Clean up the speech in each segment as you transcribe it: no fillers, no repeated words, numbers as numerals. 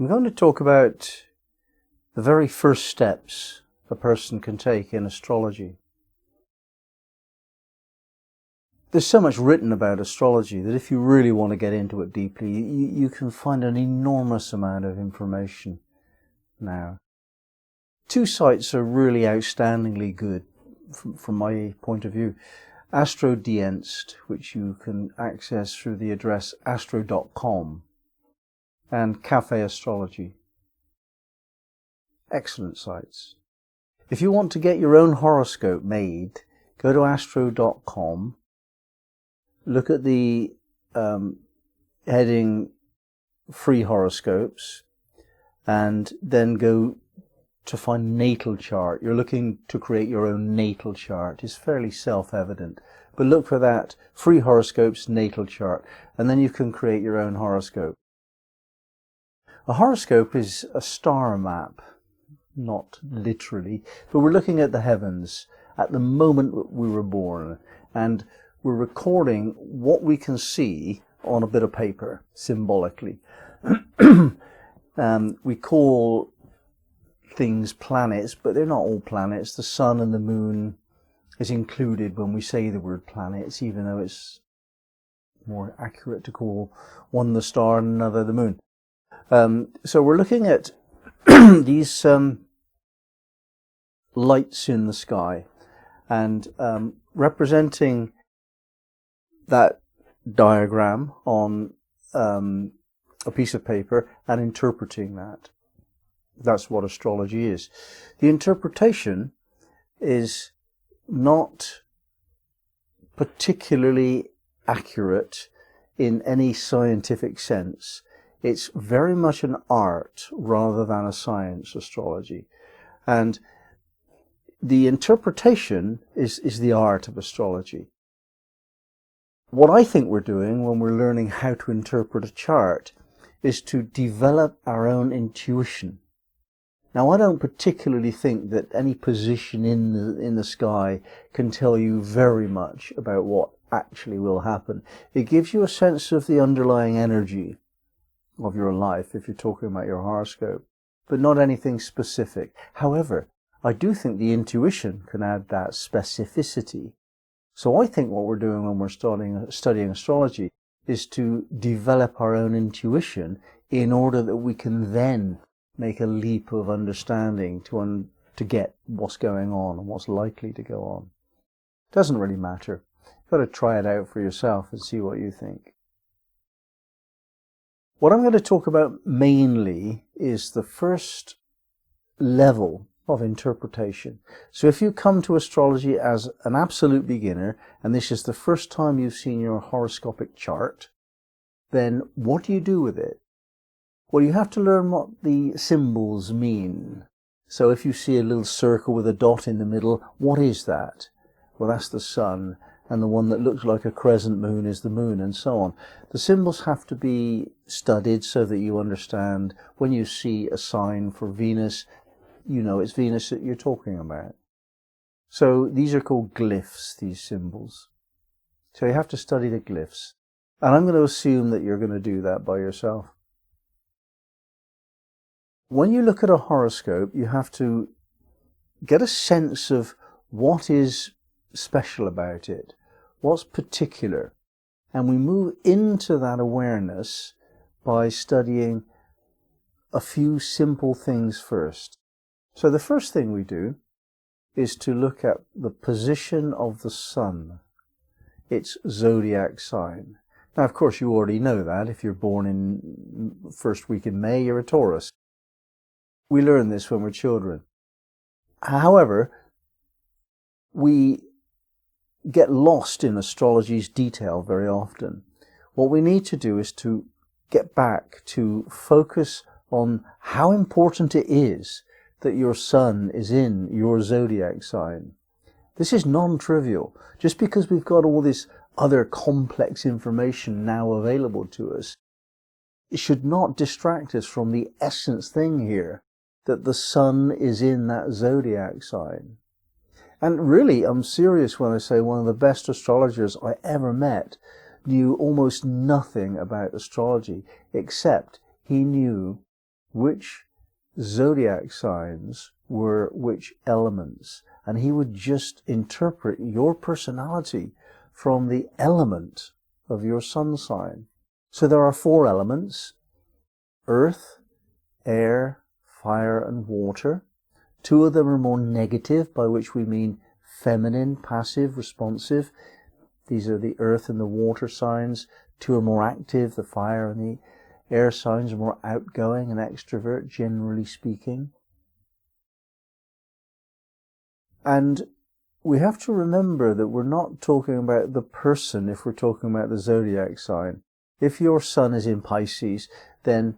I'm going to talk about the very first steps a person can take in astrology. There's so much written about astrology that if you really want to get into it deeply, you can find an enormous amount of information now. Two sites are really outstandingly good from my point of view. Astrology, which you can access through the address astro.com, and Cafe Astrology. Excellent sites. If you want to get your own horoscope made, go to astro.com, look at the heading Free Horoscopes, and then go to find natal chart. You're looking to create your own natal chart. It's fairly self-evident, but look for that Free Horoscopes natal chart, and then you can create your own horoscope. A horoscope is a star map, not literally, but we're looking at the heavens at the moment we were born, and we're recording what we can see on a bit of paper, symbolically. We call things planets, but they're not all planets. The sun and the moon is included when we say the word planets, even though it's more accurate to call one the star and another the moon. So we're looking at these lights in the sky, and representing that diagram on a piece of paper and interpreting that. That's what astrology is. The interpretation is not particularly accurate in any scientific sense. It's very much an art rather than a science, astrology. And the interpretation is the art of astrology. What I think we're doing when we're learning how to interpret a chart is to develop our own intuition. Now, I don't particularly think that any position in the sky can tell you very much about what actually will happen. It gives you a sense of the underlying energy of your life if you're talking about your horoscope, but not anything specific. However, I do think the intuition can add that specificity. So I think what we're doing when we're studying astrology is to develop our own intuition in order that we can then make a leap of understanding to get what's going on and what's likely to go on. Doesn't really matter. You've got to try it out for yourself and see what you think. What I'm going to talk about mainly is the first level of interpretation. So if you come to astrology as an absolute beginner, and this is the first time you've seen your horoscopic chart, then what do you do with it? Well, you have to learn what the symbols mean. So if you see a little circle with a dot in the middle, what is that? Well, that's the sun, and the one that looks like a crescent moon is the moon, and so on. The symbols have to be studied so that you understand when you see a sign for Venus, you know it's Venus that you're talking about. So these are called glyphs, these symbols. So you have to study the glyphs. And I'm going to assume that you're going to do that by yourself. When you look at a horoscope, you have to get a sense of what is special about it, what's particular. And we move into that awareness by studying a few simple things first. So the first thing we do is to look at the position of the sun, its zodiac sign. Now, of course, you already know that. If you're born in first week in May, you're a Taurus. We learn this when we're children. However, we get lost in astrology's detail very often. What we need to do is to get back to focus on how important it is that your sun is in your zodiac sign. This is non-trivial. Just because we've got all this other complex information now available to us, it should not distract us from the essence thing here, that the sun is in that zodiac sign. And really, I'm serious when I say one of the best astrologers I ever met knew almost nothing about astrology, except he knew which zodiac signs were which elements, and he would just interpret your personality from the element of your sun sign. So there are 4 elements: earth, air, fire and water. 2 of them are more negative, by which we mean feminine, passive, responsive. These are the earth and the water signs. 2 are more active, the fire and the air signs are more outgoing and extrovert, generally speaking. And we have to remember that we're not talking about the person if we're talking about the zodiac sign. If your sun is in Pisces, then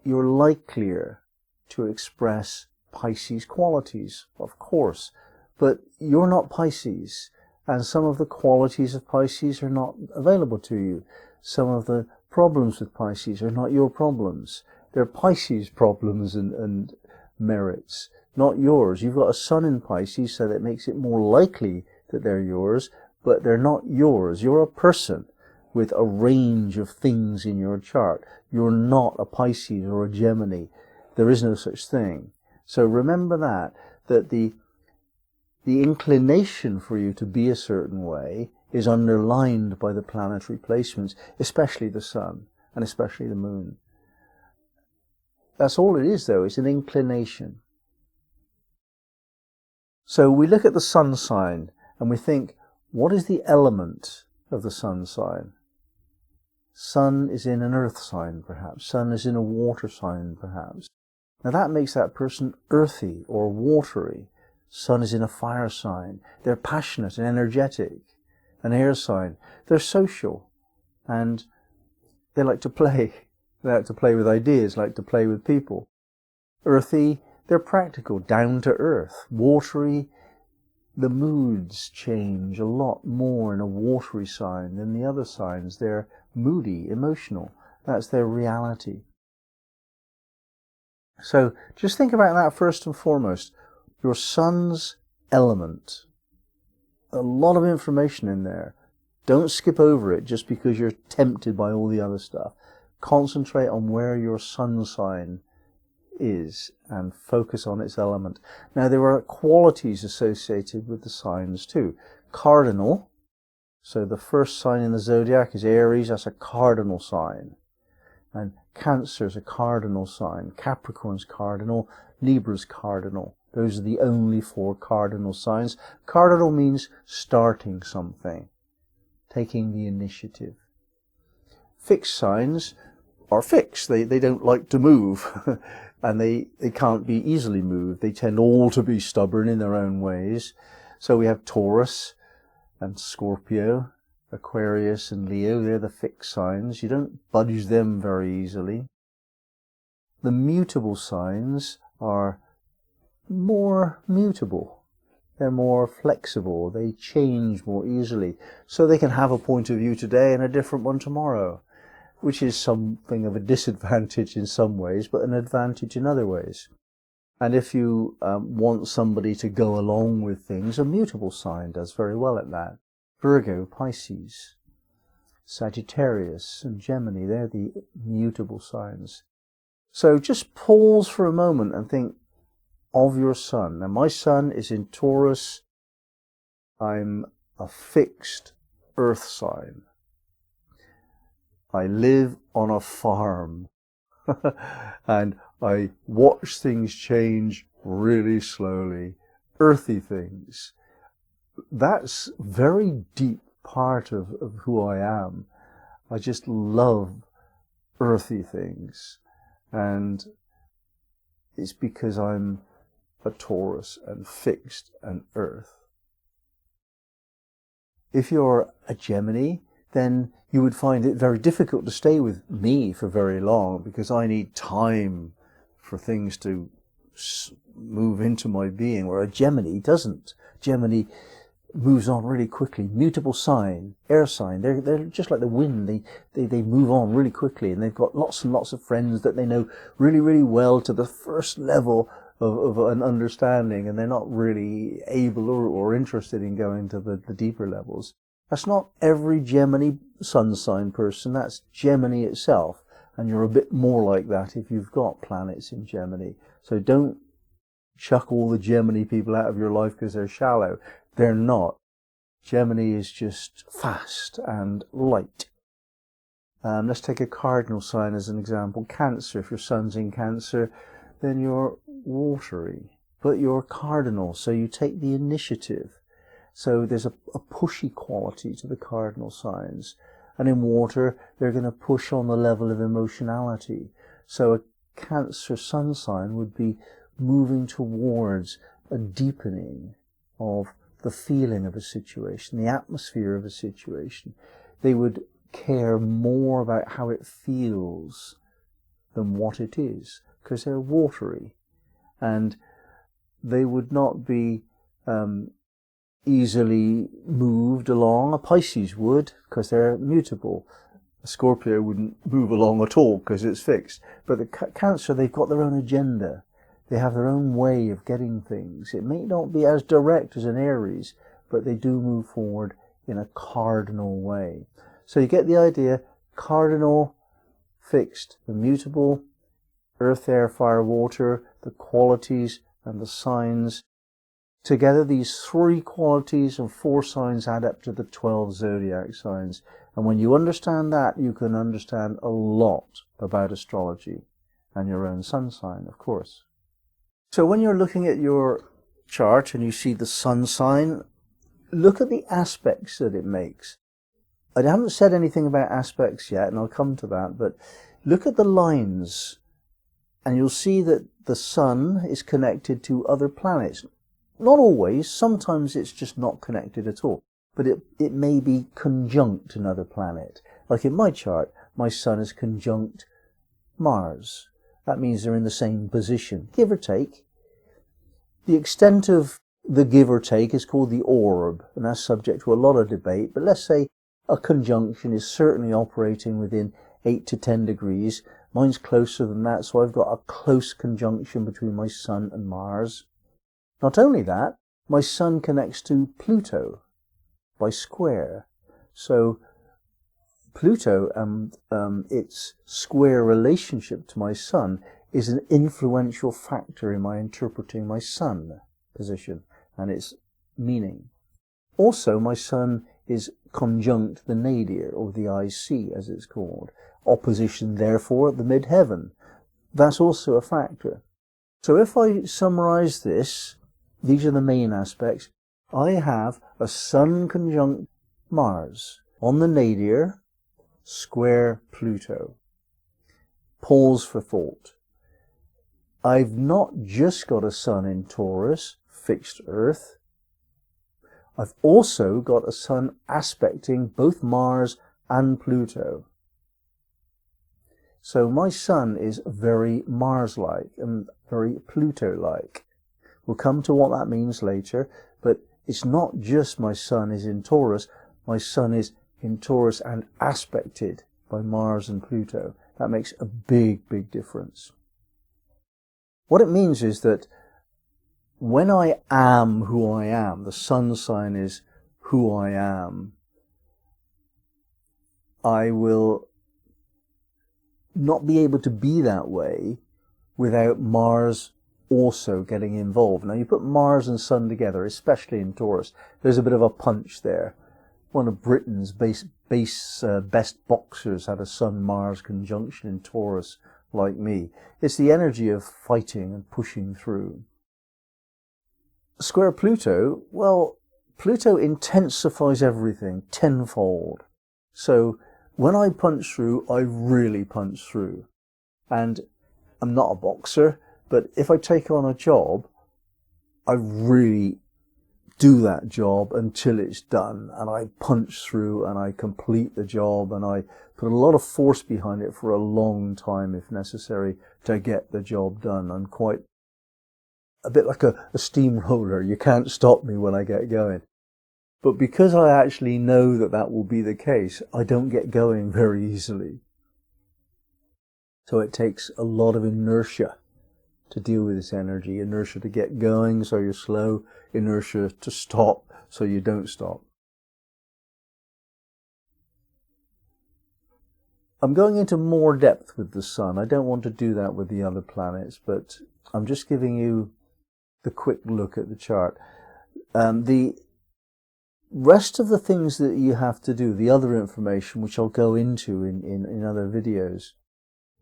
you're likelier to express Pisces qualities, of course. But you're not Pisces, and some of the qualities of Pisces are not available to you. Some of the problems with Pisces are not your problems. They're Pisces' problems and merits, not yours. You've got a sun in Pisces, so that makes it more likely that they're yours, but they're not yours. You're a person with a range of things in your chart. You're not a Pisces or a Gemini. There is no such thing. So remember that the inclination for you to be a certain way is underlined by the planetary placements, especially the sun and especially the moon. That's all it is, though. It's an inclination. So we look at the sun sign and we think, what is the element of the sun sign? Sun is in an earth sign, perhaps. Sun is in a water sign, perhaps. Now that makes that person earthy or watery. Sun is in a fire sign. They're passionate and energetic. An air sign. They're social. And they like to play. They like to play with ideas, like to play with people. Earthy, they're practical, down to earth. Watery, the moods change a lot more in a watery sign than the other signs. They're moody, emotional. That's their reality. So just think about that first and foremost. Your sun's element. A lot of information in there. Don't skip over it just because you're tempted by all the other stuff. Concentrate on where your sun sign is and focus on its element. Now there are qualities associated with the signs too. Cardinal. So the first sign in the zodiac is Aries. That's a cardinal sign. And Cancer is a cardinal sign. Capricorn's cardinal. Libra's cardinal. Those are the only 4 cardinal signs. Cardinal means starting something, taking the initiative. Fixed signs are fixed. They don't like to move, and they can't be easily moved. They tend all to be stubborn in their own ways. So we have Taurus and Scorpio, Aquarius and Leo. They're the fixed signs. You don't budge them very easily. The mutable signs are more mutable. They're more flexible. They change more easily. So they can have a point of view today and a different one tomorrow, which is something of a disadvantage in some ways, but an advantage in other ways. And if you want somebody to go along with things, a mutable sign does very well at that. Virgo, Pisces, Sagittarius and Gemini, they're the mutable signs. So just pause for a moment and think of your sun. Now my sun is in Taurus. I'm a fixed earth sign. I live on a farm and I watch things change really slowly. Earthy things. That's a very deep part of who I am. I just love earthy things. And it's because I'm a Taurus and fixed and earth. If you're a Gemini, then you would find it very difficult to stay with me for very long because I need time for things to move into my being, where a Gemini doesn't. Gemini moves on really quickly. Mutable sign, air sign, they're just like the wind. They move on really quickly, and they've got lots and lots of friends that they know really, really well to the first level of an understanding, and they're not really able or interested in going to the deeper levels. That's not every Gemini sun sign person. That's Gemini itself. And you're a bit more like that if you've got planets in Gemini. So don't chuck all the Gemini people out of your life because they're shallow. They're not. Gemini is just fast and light. Let's take a cardinal sign as an example. Cancer. If your sun's in Cancer, then you're watery, but you're cardinal, so you take the initiative. So there's a pushy quality to the cardinal signs. And in water, they're going to push on the level of emotionality. So a Cancer sun sign would be moving towards a deepening of the feeling of a situation, the atmosphere of a situation. They would care more about how it feels than what it is, because they're watery. And they would not be easily moved along. A Pisces would, because they're mutable. A Scorpio wouldn't move along at all because it's fixed. But the Cancer, they've got their own agenda. They have their own way of getting things. It may not be as direct as an Aries, but they do move forward in a cardinal way. So you get the idea: cardinal, fixed, immutable, earth, air, fire, water, the qualities and the signs. Together, these 3 qualities and 4 signs add up to the 12 zodiac signs. And when you understand that, you can understand a lot about astrology and your own sun sign, of course. So when you're looking at your chart and you see the sun sign, look at the aspects that it makes. I haven't said anything about aspects yet, and I'll come to that, but look at the lines, and you'll see that the sun is connected to other planets. Not always, sometimes it's just not connected at all, but it may be conjunct another planet. Like in my chart, my sun is conjunct Mars. That means they're in the same position, give or take. The extent of the give or take is called the orb, and that's subject to a lot of debate, but let's say a conjunction is certainly operating within 8 to 10 degrees. Mine's closer than that, so I've got a close conjunction between my sun and Mars. Not only that, my sun connects to Pluto by square. So Pluto and its square relationship to my sun is an influential factor in my interpreting my sun position and its meaning. Also, my sun is conjunct the nadir, or the IC as it's called. Opposition, therefore, the midheaven. That's also a factor. So if I summarize this, these are the main aspects. I have a sun conjunct Mars on the nadir, square Pluto. Pause for thought. I've not just got a sun in Taurus, fixed Earth. I've also got a sun aspecting both Mars and Pluto. So my sun is very Mars-like and very Pluto-like. We'll come to what that means later, but it's not just my sun is in Taurus. My sun is in Taurus and aspected by Mars and Pluto. That makes a big, big difference. What it means is that when I am who I am, the sun sign is who I am, I will not be able to be that way without Mars also getting involved. Now you put Mars and Sun together, especially in Taurus, there's a bit of a punch there. One of Britain's best boxers had a Sun-Mars conjunction in Taurus, like me. It's the energy of fighting and pushing through. Square Pluto, well, Pluto intensifies everything tenfold. So when I punch through, I really punch through. And I'm not a boxer, but if I take on a job, I really do that job until it's done. And I punch through and I complete the job and I put a lot of force behind it for a long time if necessary to get the job done. I'm quite a bit like a steamroller. You can't stop me when I get going. But because I actually know that that will be the case, I don't get going very easily. So it takes a lot of inertia to deal with this energy. Inertia to get going so you're slow, inertia to stop so you don't stop. I'm going into more depth with the Sun. I don't want to do that with the other planets, but I'm just giving you the quick look at the chart. The rest of the things that you have to do, the other information, which I'll go into in other videos,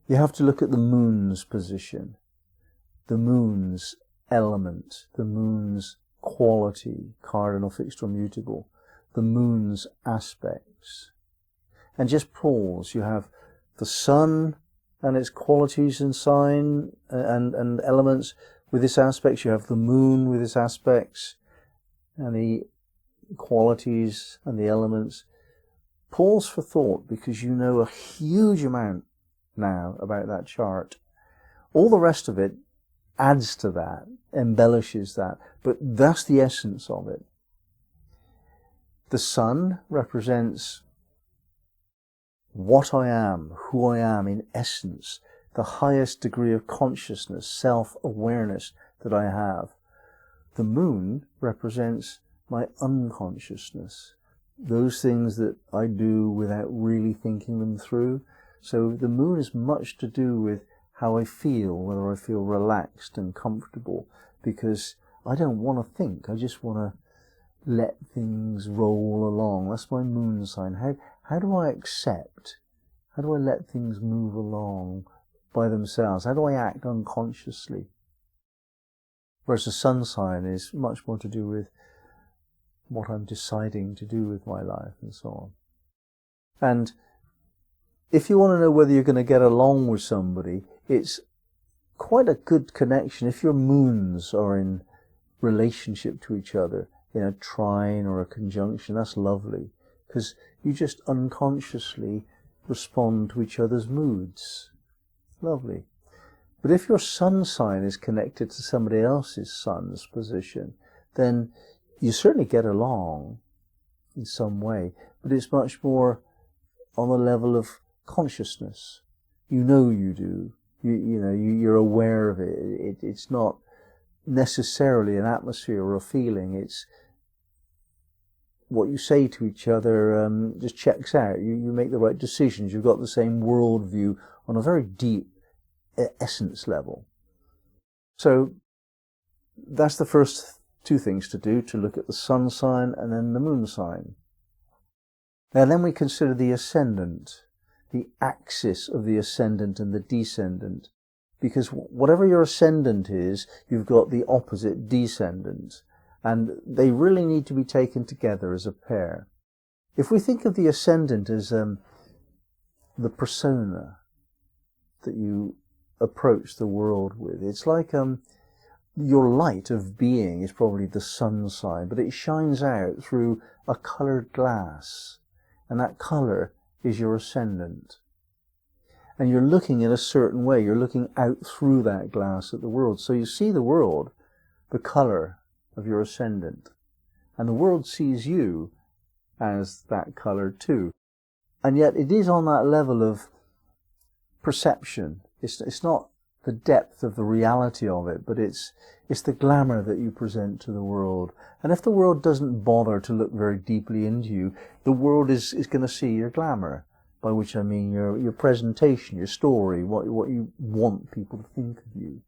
you have to look at the Moon's position, the Moon's element, the Moon's quality, cardinal, fixed or mutable, the Moon's aspects. And just pause. You have the Sun and its qualities and sign and elements with its aspects. You have the Moon with its aspects and the qualities and the elements. Pause for thought, because you know a huge amount now about that chart. All the rest of it adds to that, embellishes that, but that's the essence of it. The Sun represents what I am, who I am in essence, the highest degree of consciousness, self-awareness that I have. The Moon represents my unconsciousness, those things that I do without really thinking them through. So the Moon is much to do with how I feel, whether I feel relaxed and comfortable, because I don't want to think, I just want to let things roll along. That's my Moon sign. How do I accept? How do I let things move along by themselves? How do I act unconsciously? Whereas the Sun sign is much more to do with what I'm deciding to do with my life and so on. And if you want to know whether you're going to get along with somebody, it's quite a good connection. If your moons are in relationship to each other, in a trine or a conjunction, that's lovely, because you just unconsciously respond to each other's moods. Lovely. But if your Sun sign is connected to somebody else's Sun's position, then you certainly get along in some way, but it's much more on the level of consciousness. You know you do. You're aware of it. It's not necessarily an atmosphere or a feeling. It's what you say to each other just checks out. You make the right decisions. You've got the same worldview on a very deep essence level. So that's the first two things to do, to look at the Sun sign and then the Moon sign. Now then we consider the Ascendant, the axis of the Ascendant and the Descendant, because whatever your Ascendant is, you've got the opposite Descendant, and they really need to be taken together as a pair. If we think of the Ascendant as the persona that you approach the world with, it's like your light of being is probably the Sun sign, but it shines out through a coloured glass, and that colour is your Ascendant. And you're looking in a certain way, you're looking out through that glass at the world. So you see the world, the colour of your Ascendant, and the world sees you as that colour too. And yet it is on that level of perception. It's not the depth of the reality of it, but it's the glamour that you present to the world. And if the world doesn't bother to look very deeply into you, the world is going to see your glamour, by which I mean your presentation, your story, what you want people to think of you.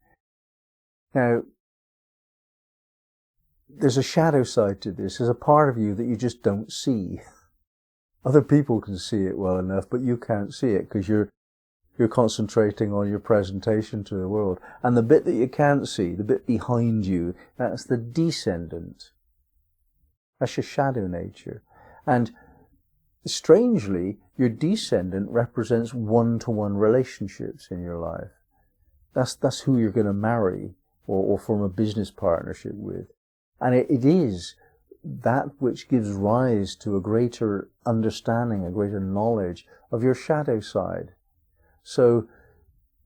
Now, there's a shadow side to this. There's a part of you that you just don't see. Other people can see it well enough, but you can't see it because you're concentrating on your presentation to the world. And the bit that you can't see, the bit behind you, that's the Descendant. That's your shadow nature. And strangely, your Descendant represents one-to-one relationships in your life. That's who you're going to marry or form a business partnership with. And it is that which gives rise to a greater understanding, a greater knowledge of your shadow side. So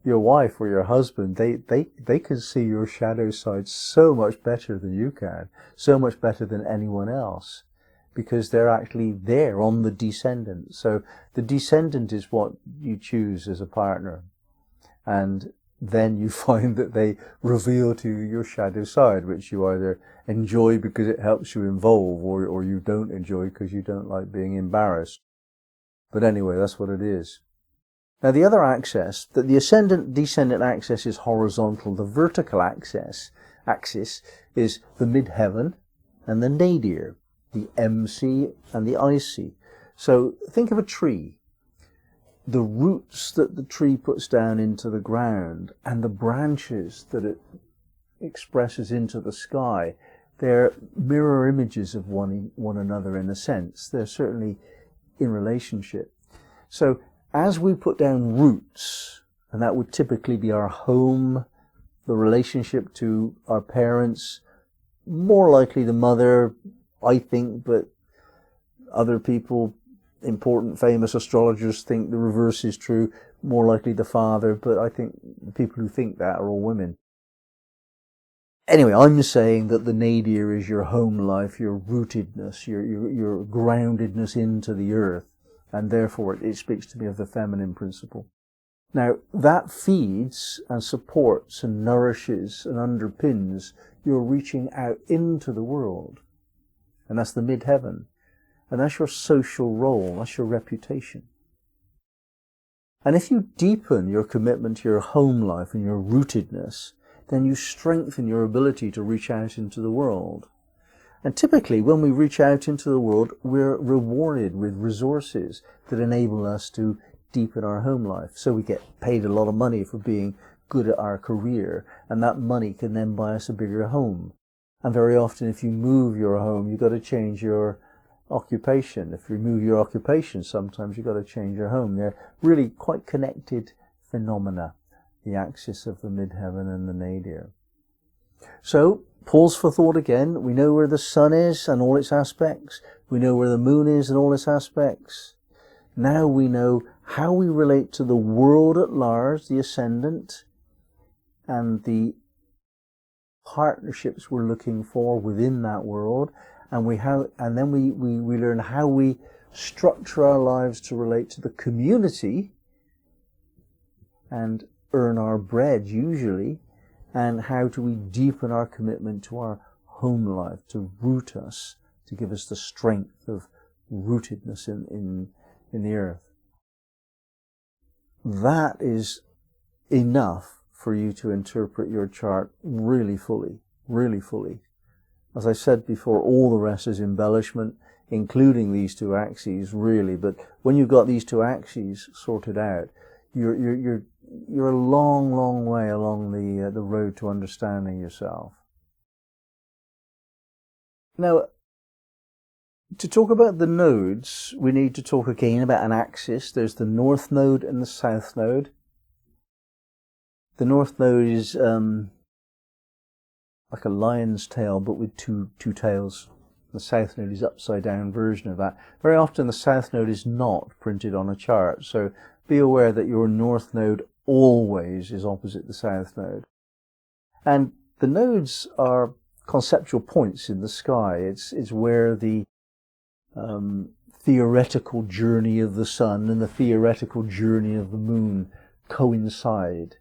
your wife or your husband, they can see your shadow side so much better than you can, so much better than anyone else, because they're actually there on the Descendant. So the Descendant is what you choose as a partner. And then you find that they reveal to you your shadow side, which you either enjoy because it helps you evolve, or you don't enjoy because you don't like being embarrassed. But anyway, that's what it is. Now the other axis, the Ascendant-Descendant axis is horizontal. The vertical axis is the Midheaven and the Nadir, the MC and the IC. So think of a tree. The roots that the tree puts down into the ground and the branches that it expresses into the sky, they're mirror images of one another in a sense. They're certainly in relationship. So as we put down roots, and that would typically be our home, the relationship to our parents, more likely the mother, I think, but other people, important famous astrologers, think the reverse is true, more likely the father, but I think the people who think that are all women. Anyway, I'm saying that the nadir is your home life, your rootedness, your groundedness into the earth, and therefore it speaks to me of the feminine principle. Now, that feeds and supports and nourishes and underpins your reaching out into the world. And that's the midheaven. And that's your social role, that's your reputation. And if you deepen your commitment to your home life and your rootedness, then you strengthen your ability to reach out into the world. And typically, when we reach out into the world, we're rewarded with resources that enable us to deepen our home life. So we get paid a lot of money for being good at our career, and that money can then buy us a bigger home. And very often, if you move your home, you've got to change your occupation. If you move your occupation, sometimes you've got to change your home. They're really quite connected phenomena, the axis of the midheaven and the nadir. So, pause for thought again. We know where the sun is and all its aspects. We know where the moon is and all its aspects. Now we know how we relate to the world at large, the ascendant, and the partnerships we're looking for within that world. And then we learn how we structure our lives to relate to the community and earn our bread usually, and how do we deepen our commitment to our home life, to root us, to give us the strength of rootedness in the earth. That is enough for you to interpret your chart really fully, really fully. As I said before, all the rest is embellishment, including these two axes, really. But when you've got these two axes sorted out, you're a long, long way along the road to understanding yourself. Now, to talk about the nodes, we need to talk again about an axis. There's the north node and the south node. The north node is like a lion's tail, but with two tails. The south node is upside down version of that. Very often the south node is not printed on a chart, so be aware that your north node always is opposite the south node. And the nodes are conceptual points in the sky. It's where the theoretical journey of the sun and the theoretical journey of the moon coincide.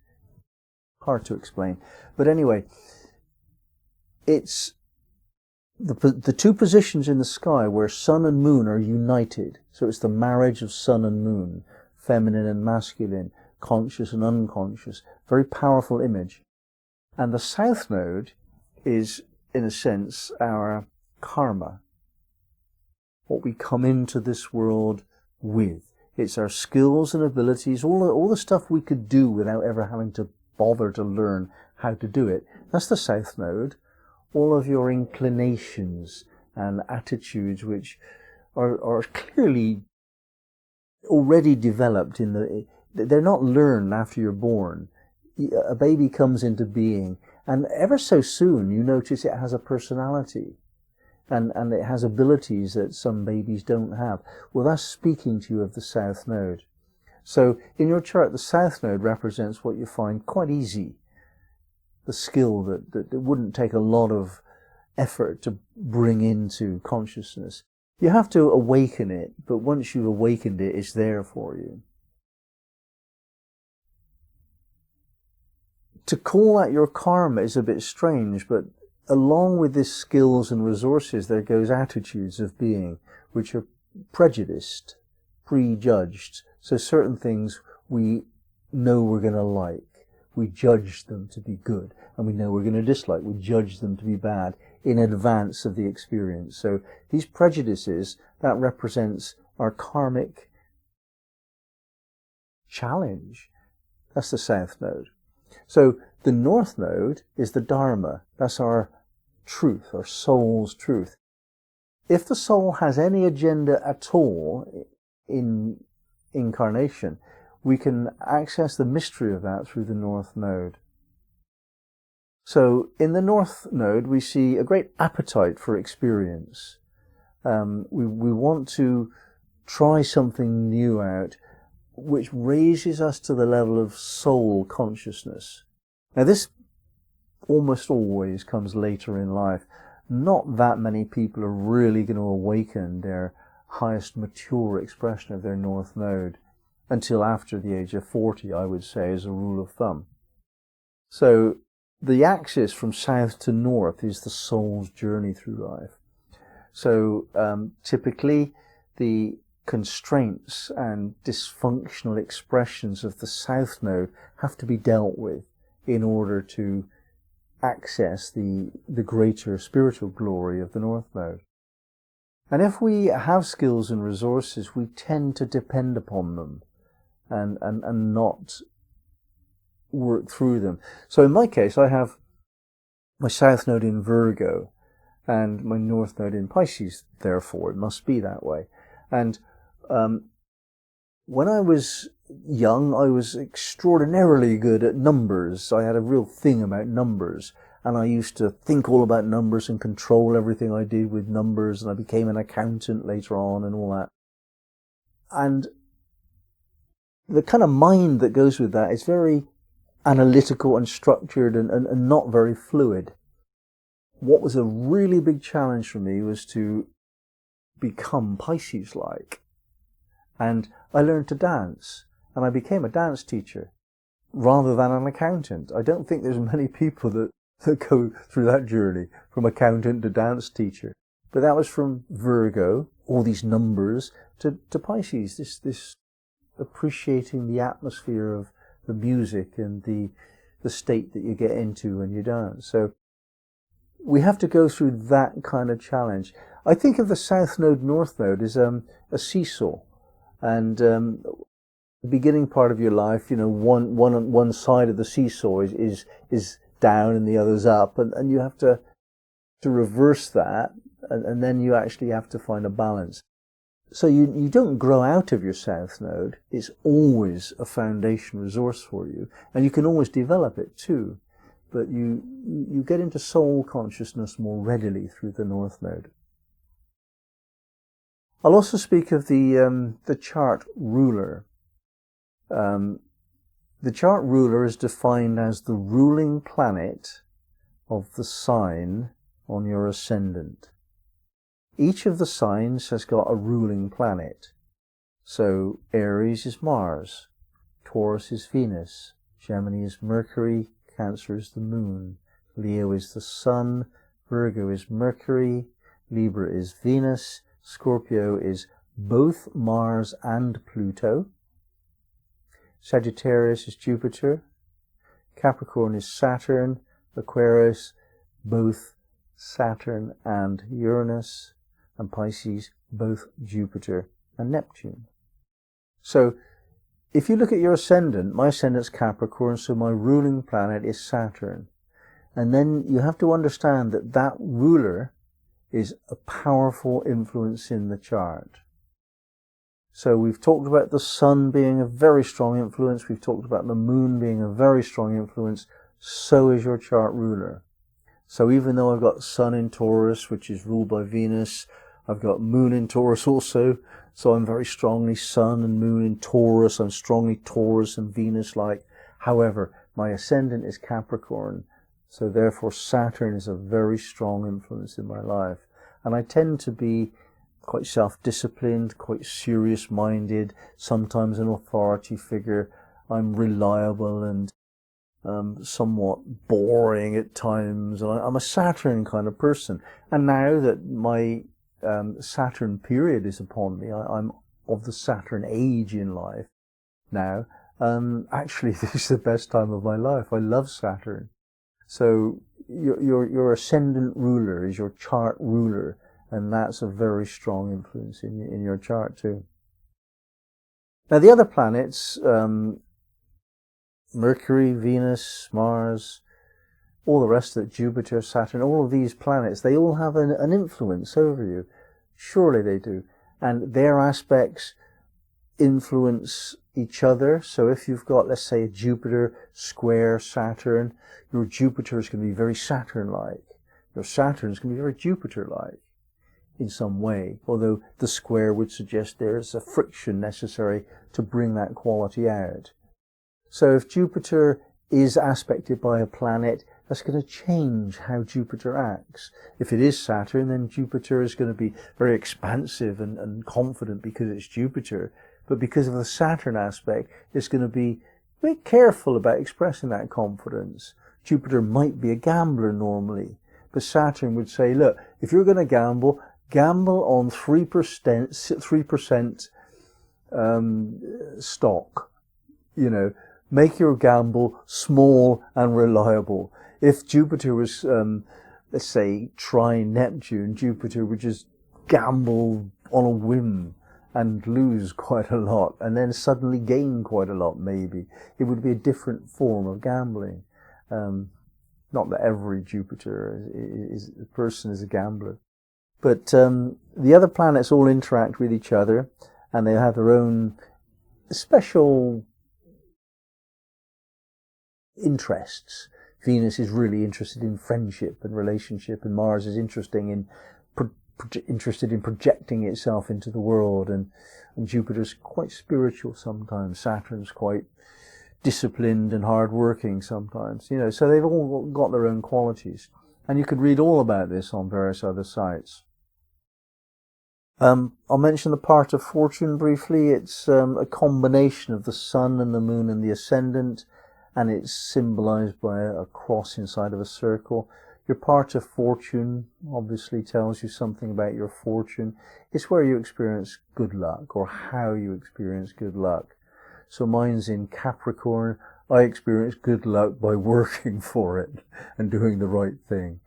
Hard to explain. But anyway, it's the two positions in the sky where sun and moon are united. So it's the marriage of sun and moon, feminine and masculine, conscious and unconscious. Very powerful image. And the south node is, in a sense, our karma. What we come into this world with. It's our skills and abilities, all the stuff we could do without ever having to bother to learn how to do it. That's the south node. All of your inclinations and attitudes which are clearly already developed they're not learned after you're born. A baby comes into being, and ever so soon you notice it has a personality. And it has abilities that some babies don't have. Well, that's speaking to you of the south node. So in your chart, the south node represents what you find quite easy. The skill that wouldn't take a lot of effort to bring into consciousness. You have to awaken it, but once you've awakened it, it's there for you. To call that your karma is a bit strange, but along with this skills and resources, there goes attitudes of being, which are prejudiced, prejudged. So certain things we know we're going to like. We judge them to be good, and we know we're going to dislike. We judge them to be bad in advance of the experience. So these prejudices, that represents our karmic challenge. That's the South Node. So the North Node is the Dharma. That's our truth, our soul's truth. If the soul has any agenda at all in incarnation, we can access the mystery of that through the North Node. So in the North Node, we see a great appetite for experience. We want to try something new out, which raises us to the level of soul consciousness. Now this almost always comes later in life. Not that many people are really going to awaken their highest mature expression of their North Node until after the age of 40, I would say, as a rule of thumb. So the axis from south to north is the soul's journey through life. So typically the constraints and dysfunctional expressions of the South Node have to be dealt with in order to access the greater spiritual glory of the North Node. And if we have skills and resources, we tend to depend upon them and not work through them. So in my case, I have my South Node in Virgo and my North Node in Pisces, therefore it must be that way. And when I was young, I was extraordinarily good at numbers. I had a real thing about numbers, and I used to think all about numbers and control everything I did with numbers, and I became an accountant later on and all that. And the kind of mind that goes with that is very analytical and structured and not very fluid. What was a really big challenge for me was to become Pisces-like. And I learned to dance, and I became a dance teacher rather than an accountant. I don't think there's many people that go through that journey from accountant to dance teacher. But that was from Virgo, all these numbers, to Pisces, this appreciating the atmosphere of the music and the state that you get into when you dance. So we have to go through that kind of challenge. I think of the South Node, North Node as a seesaw. And the beginning part of your life, one side of the seesaw is down and the other's up, and you have to reverse that, and then you actually have to find a balance. So you don't grow out of your South Node. It's always a foundation resource for you, and you can always develop it too. But you get into soul consciousness more readily through the North Node. I'll also speak of the chart ruler. The chart ruler is defined as the ruling planet of the sign on your ascendant. Each of the signs has got a ruling planet. So Aries is Mars, Taurus is Venus, Gemini is Mercury, Cancer is the Moon, Leo is the Sun, Virgo is Mercury, Libra is Venus, Scorpio is both Mars and Pluto, Sagittarius is Jupiter, Capricorn is Saturn, Aquarius both Saturn and Uranus, and Pisces both Jupiter and Neptune. So if you look at your ascendant, my ascendant's Capricorn, so my ruling planet is Saturn. And then you have to understand that that ruler is a powerful influence in the chart. So we've talked about the sun being a very strong influence. We've talked about the moon being a very strong influence. So is your chart ruler. So even though I've got sun in Taurus, which is ruled by Venus, I've got moon in Taurus also. So I'm very strongly sun and moon in Taurus. I'm strongly Taurus and Venus-like. However, my ascendant is Capricorn. So therefore Saturn is a very strong influence in my life. And I tend to be quite self-disciplined, quite serious-minded, sometimes an authority figure. I'm reliable and somewhat boring at times. I'm a Saturn kind of person. And now that my Saturn period is upon me, I'm of the Saturn age in life now, Actually, this is the best time of my life. I love Saturn. So your ascendant ruler is your chart ruler, and that's a very strong influence in your chart too. Now the other planets, Mercury, Venus, Mars, all the rest of it, Jupiter, Saturn, all of these planets, they all have an influence over you. Surely they do. And their aspects influence each other. So if you've got, let's say, a Jupiter square Saturn, your Jupiter is going to be very Saturn-like. Your Saturn is going to be very Jupiter-like in some way, although the square would suggest there's a friction necessary to bring that quality out. So if Jupiter is aspected by a planet, that's going to change how Jupiter acts. If it is Saturn, then Jupiter is going to be very expansive and confident because it's Jupiter. But because of the Saturn aspect, it's going to be a bit careful about expressing that confidence. Jupiter might be a gambler normally, but Saturn would say, look, if you're going to gamble, gamble on 3% stock. You know, make your gamble small and reliable. If Jupiter was, let's say, trine Neptune, Jupiter would just gamble on a whim and lose quite a lot, and then suddenly gain quite a lot, maybe. It would be a different form of gambling. Not that every Jupiter person is a gambler. But the other planets all interact with each other, and they have their own special interests. Venus is really interested in friendship and relationship, and Mars is interested in projecting itself into the world, and Jupiter's quite spiritual sometimes. Saturn's quite disciplined and hard-working sometimes. You know, so they've all got their own qualities, and you could read all about this on various other sites. I'll mention the part of fortune briefly. It's a combination of the sun and the moon and the ascendant, and it's symbolized by a cross inside of a circle. Your part of fortune obviously tells you something about your fortune. It's where you experience good luck, or how you experience good luck. So mine's in Capricorn. I experience good luck by working for it and doing the right thing.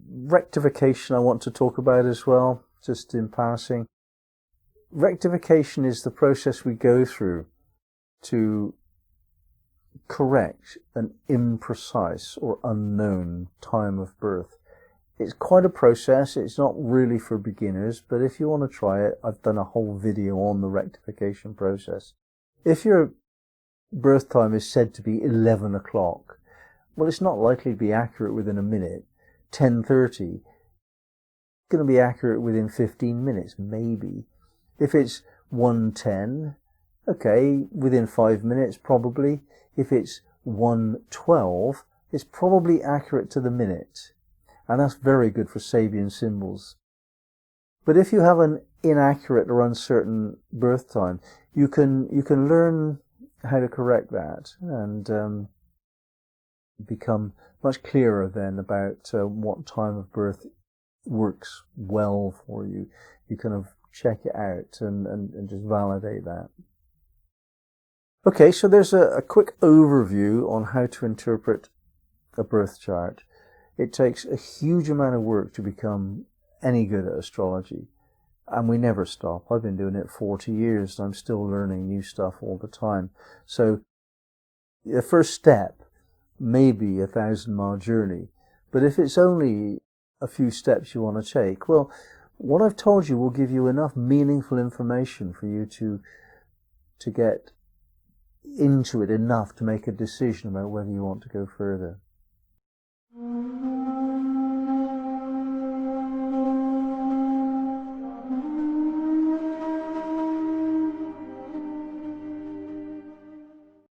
Rectification I want to talk about as well, just in passing. Rectification is the process we go through to correct an imprecise or unknown time of birth. It's quite a process. It's not really for beginners, but if you want to try it, I've done a whole video on the rectification process. If your birth time is said to be 11 o'clock, well, it's not likely to be accurate within a minute. 10:30, it's going to be accurate within 15 minutes, maybe. If it's 1:10, okay, within 5 minutes, probably. If it's 1:12, it's probably accurate to the minute. And that's very good for Sabian symbols. But if you have an inaccurate or uncertain birth time, you can learn how to correct that and become much clearer then about what time of birth works well for you. You kind of check it out and just validate that. Okay, so there's a quick overview on how to interpret a birth chart. It takes a huge amount of work to become any good at astrology, and we never stop. I've been doing it 40 years, and I'm still learning new stuff all the time. So the first step may be a 1,000-mile journey, but if it's only a few steps you want to take, well, what I've told you will give you enough meaningful information for you to get into it enough to make a decision about whether you want to go further.